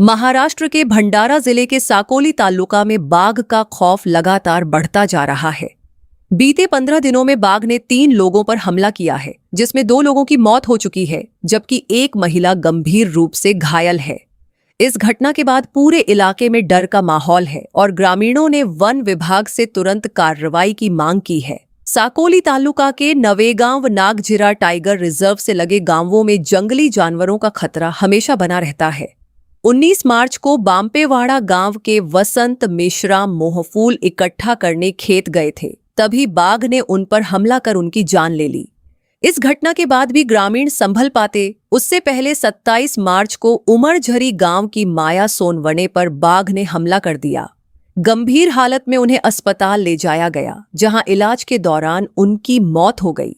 महाराष्ट्र के भंडारा जिले के साकोली तालुका में बाघ का खौफ लगातार बढ़ता जा रहा है। बीते 15 दिनों में बाघ ने 3 लोगों पर हमला किया है, जिसमें 2 लोगों की मौत हो चुकी है, जबकि एक महिला गंभीर रूप से घायल है। इस घटना के बाद पूरे इलाके में डर का माहौल है और ग्रामीणों ने वन विभाग से तुरंत कार्रवाई की मांग की है। साकोली तालुका के नवेगांव नागझिरा टाइगर रिजर्व से लगे गांवों में जंगली जानवरों का खतरा हमेशा बना रहता है। 19 मार्च को बाम्पेवाड़ा गांव के वसंत मेश्राम मोहफूल इकट्ठा करने खेत गए थे, तभी बाघ ने उन पर हमला कर उनकी जान ले ली। इस घटना के बाद भी ग्रामीण संभल पाते, उससे पहले 27 मार्च को उमरझरी गांव की माया सोनवने पर बाघ ने हमला कर दिया। गंभीर हालत में उन्हें अस्पताल ले जाया गया, जहां इलाज के दौरान उनकी मौत हो गई।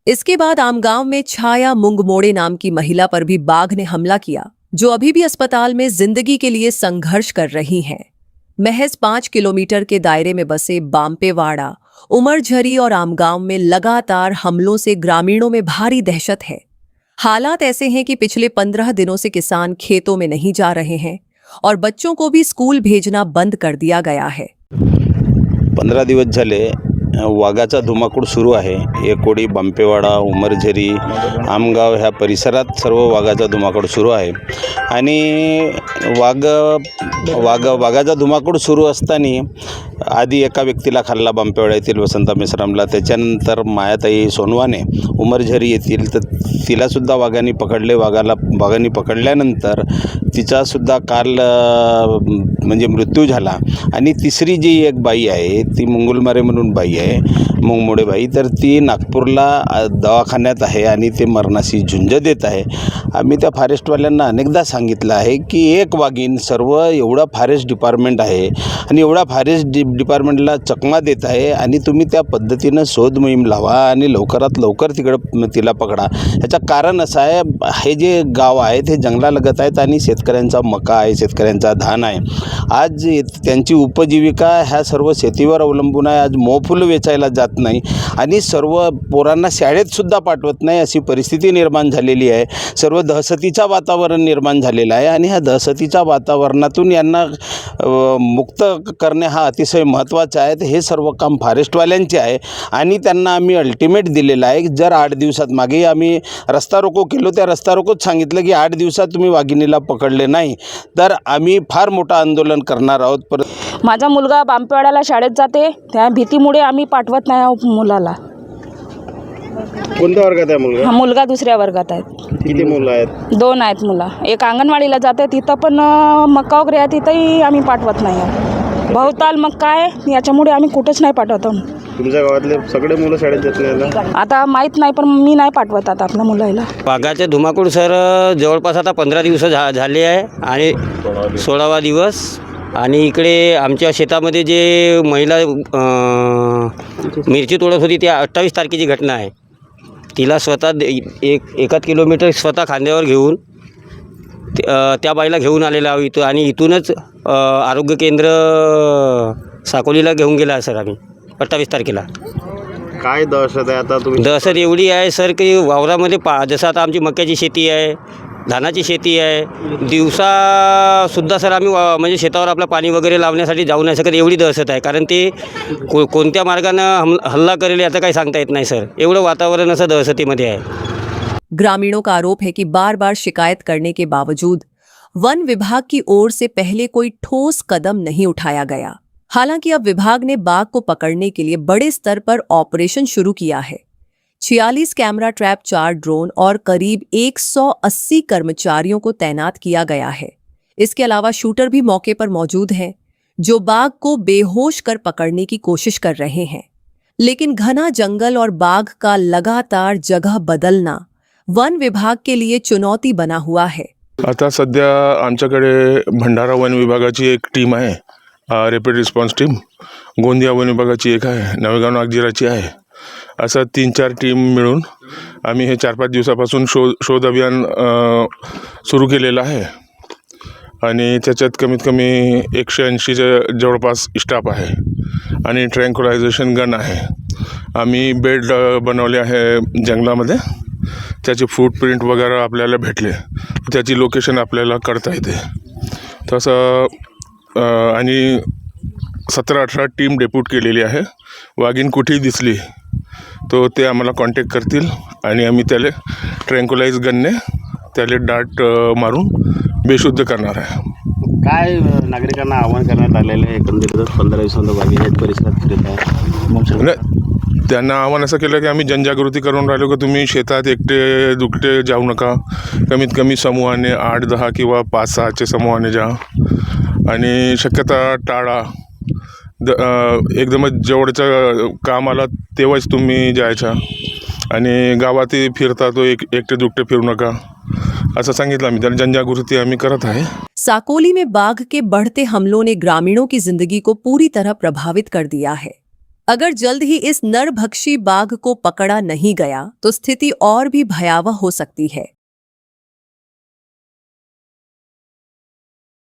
इसके बाद आमगांव में छाया मुंगमोड़े नाम की महिला पर भी बाघ ने हमला किया, जो अभी भी अस्पताल में जिंदगी के लिए संघर्ष कर रही हैं। महज 5 किलोमीटर के दायरे में बसे बाम्पेवाड़ा, उमरझरी और आमगांव में लगातार हमलों से ग्रामीणों में भारी दहशत है। हालात ऐसे हैं कि पिछले 15 दिनों से किसान खेतों में नहीं जा रहे हैं और बच्चों को भी स्कूल भेजना बंद कर दिया गया है। 15 दिवस झाले वाघाचा धुमाकूळ सुरू आहे। एकोडी, बाम्पेवाडा, उमरझरी, आमगाव ह्या परिसरात सर्व वाघाचा धुमाकूळ सुरू आहे आणि वाघाचा धुमाकूळ सुरू असताना आधी एका व्यक्तीला खाल्ला बाम्पेवाडा येथील वसंत मेश्रामला, त्याच्यानंतर मायाताई सोनवाने उमरझरी येथील तर तिलासुद्धा वाघाने पकडले। वाघाने पकडल्यानंतर तिचासुद्धा काल म्हणजे मृत्यू झाला आणि तिसरी जी एक बाई आहे ती मंगुलमारे म्हणून बाई आहे, मुंगमोडे बाई, तर ती नागपूरला दवाखान्यात आहे आणि ते मरणाशी झुंज देत आहे। आम्ही त्या फॉरेस्टवाल्यांना अनेकदा सांगितलं आहे की एक वाघीण सर्व एवढा फॉरेस्ट डिपार्टमेंट आहे आणि एवढा फॉरेस्ट डिपार्टमेंटला चकमा देत आहे आणि तुम्ही त्या पद्धतीनं शोध मोहीम लावा आणि लवकरात लवकर तिला पकडा। याचं कारण असं आहे, हे जे गाव आहे ते जंगलालगत आहेत आणि शेतकऱ्यांचा मका आहे, शेतकऱ्यांचा धान आहे। आज त्यांची उपजीविका ह्या सर्व शेतीवर अवलंबून आहे। आज मोहफूल वेचायला जात नाही आणि सर्व पोरांना शाळेतसुद्धा पाठवत नाही, अशी परिस्थिती निर्माण झालेली आहे। सर्व दहशतीचं वातावरण निर्माण झालेलं आहे आणि ह्या दहशतीच्या वातावरणातून यांना मुक्त करणे हा अतिशय महत्त्वाचा आहे। हे सर्व काम फॉरेस्टवाल्यांचे आहे आणि त्यांना आम्ही अल्टिमेट दिलेलं आहे। जर 8 दिवसात, मागे आम्ही रस्ता रोको केलो, त्या रस्ता रोकोत सांगितलं की 8 दिवसात तुम्ही वाघिणीला पकडले नाही तर आम्ही फार मोठं आंदोलन करणार आहोत। माझा मुलगा बाम्पेवाड्याला शाळेत जाते, त्या भीतीमुळे आम्ही पाठवत नाही मुलाला। कोणत्या वर्गात आहे मुलगा? मुलगा 2ऱ्या वर्गात आहे। किती मुलं आहेत? 2 आहेत मुलं। एक अंगणवाडीला जाते, तिथं पण मक्का वगैरे आहे, तिथंही आम्ही पाठवत नाही। बहुताल मक्का आहे, याच्यामुळे आम्ही कुठंच नाही पाठवतो। तुमच्या गावातले सगळे मुलं शाळेत जात नाही? आता माहीत नाही, पण मी नाही पाठवत आता आपल्या मुलाला। वाघाचे धुमाकूळ सर जवळपास आता 15 दिवस झाले आहे आणि 16वा दिवस। आणि इकडे आमच्या शेतामध्ये जे महिला मिरची तोडत होती, त्या 28 तारखेची घटना आहे। तिला स्वतः 1 किलोमीटर स्वतः खांद्यावर घेऊन त्या बाईला घेऊन आलेला आहोत इथं आणि इथूनच आरोग्य केंद्र साकोलीला घेऊन गेला सर आम्ही 28 तारखेला। काय दहशत आहे आता तुम्ही? दहशत एवढी आहे सर की वावरामध्ये जसं आता आमची मक्याची शेती आहे, धानाची शेती आहे, दिवसासुद्धा सर आम्ही म्हणजे शेतावर आपलं पाणी वगैरे लावण्यासाठी जाऊ नाही शकत, एवढी दहशत आहे। कारण ते कोणत्या मार्गानं हल्ला करेल याचं काही सांगता येत नाही सर, एवढं वातावरण असं दहशतीमध्ये आहे। ग्रामीणों का आरोप है कि बार बार शिकायत करने के बावजूद वन विभाग की ओर से पहले कोई ठोस कदम नहीं उठाया गया। हालांकि अब विभाग ने बाघ को पकड़ने के लिए बड़े स्तर पर ऑपरेशन शुरू किया है। 46 कैमरा ट्रैप, 4 ड्रोन और करीब 180 कर्मचारियों को तैनात किया गया है। इसके अलावा शूटर भी मौके पर मौजूद हैं, जो बाघ को बेहोश कर पकड़ने की कोशिश कर रहे हैं। लेकिन घना जंगल और बाघ का लगातार जगह बदलना वन विभाग के लिए चुनौती बना हुआ है। आता सध्या आमच्याकडे भंडारा वन विभागाची एक टीम आहे, rapid response team, Gondia one विभागाची एक आहे, नवेगाव नागझिराची आहे। असं 3-4 टीम मिळून आम्ही हे 4-5 दिवसापासून शोध अभियान सुरू केलेलं आहे आणि त्याच्यात कमीत कमी 180च्या जवळपास स्टाफ आहे आणि ट्रँक्युलायझेशन गन आहे। आम्ही बेड बनवले आहे जंगलामध्ये, त्याचे फूटप्रिंट वगैरे आपल्याला भेटले, त्याची लोकेशन आपल्याला करता येते। तसं आणि 17-18 टीम डेप्यूट केलेली आहे. वाघीण कुठेही दिसली तो ते आम्हाला कॉन्टॅक्ट करतील आणि आम्ही त्याला ट्रँक्युलाइज गनने त्याला डाट मारून बेशुद्ध करणार आहे. काय नागरिकांना आवाहन करण्यात आलेलं आहे? एकंदरीतच 15 दिवसांचा वाघीण या परिसरात फिरत आहे. नाही, त्यांना आव्हान असं केलं की आम्ही जनजागृती करून राहिलो की तुम्ही शेतात एकटे दुकटे जाऊ नका. कमीत कमी समूहाने 8-10 किंवा 5-6चे समूहाने जा आणि शक्यता टाळा. एकदमच जेवढचं काम आलं तेव्हाच तुम्ही जायचा आणि गावातही फिरता तो एकटे दुकटे फिरू नका असं सांगितलं. आम्ही त्याला जनजागृती आम्ही करत आहे. साकोली में बाघ के बढ़ते हमलों ने ग्रामीणों की जिंदगी को पूरी तरह प्रभावित कर दिया है. अगर जल्द ही इस नरभक्षी बाघ को पकड़ा नहीं गया तो स्थिति और भी भयावह हो सकती है.